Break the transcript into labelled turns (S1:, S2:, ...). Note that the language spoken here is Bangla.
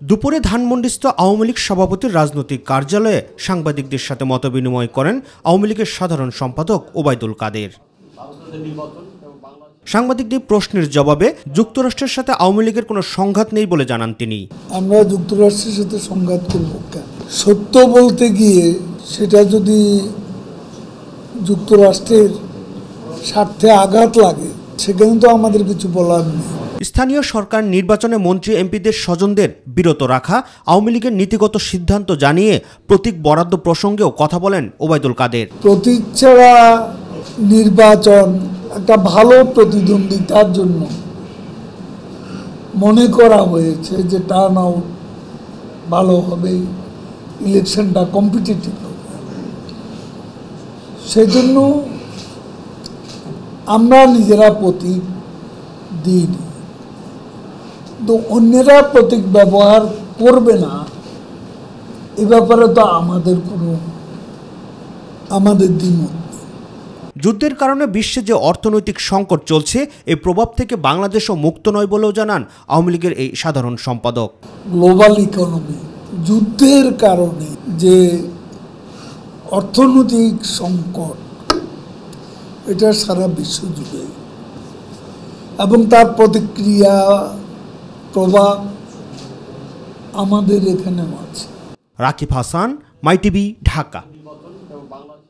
S1: দুপুরে ধানমন্ডিস্থ আওয়ামী লীগ সভাপতির রাজনৈতিক কার্যালয়ে সাংবাদিকদের সাথে মতবিনিময় করেন আওয়ামী লীগের সাধারণ সম্পাদক ওবায়দুল কাদের। সাংবাদিকদের প্রশ্নের জবাবে যুক্তরাষ্ট্রের সাথে আওয়ামী লীগের কোনো সংঘাত নেই বলে জানান তিনি।
S2: আমরা যুক্তরাষ্ট্রের সাথে সংঘাত করব কেন? সত্য বলতে গিয়ে সেটা যদি যুক্তরাষ্ট্রের স্বার্থে আঘাত লাগে সেখানে তো আমাদের কিছু বলার নেই।
S1: স্থানীয় সরকার নির্বাচনে মন্ত্রী এমপিদের স্বজনদের বিরত রাখা আওয়ামী লীগের নীতিগত সিদ্ধান্ত জানিয়ে প্রতীক বরাদ্দ প্রসঙ্গেও কথা বলেন ওবায়দুল কাদের।
S2: প্রতীক ছাড়া নির্বাচন একটা ভালো প্রতিদ্বন্দ্বিতার জন্য মনে করা হয়েছে যে টার্ন আউট ভালো হবে, ইলেকশনটা কম্পিটিটিভ হবে। সেজন্য আমরা নিজেরা প্রতীক দিইনি, তো অন্যেরা প্রতীক ব্যবহার করবে না এ ব্যাপারে তো আমাদের দ্বিমত।
S1: যুদ্ধের কারণে বিশ্বে যে অর্থনৈতিক সংকট চলছে এই প্রভাব থেকে বাংলাদেশও মুক্ত নয় বলেও জানান আওয়ামী লীগের এই সাধারণ সম্পাদক।
S2: গ্লোবাল ইকোনমি যুদ্ধের কারণে যে অর্থনৈতিক সংকট এটা সারা বিশ্ব জুড়ে এবং তার প্রতিক্রিয়া প্রভাব আমাদের এখানেও আছে।
S1: রাকিব হাসান, মাই টিভি, ঢাকা।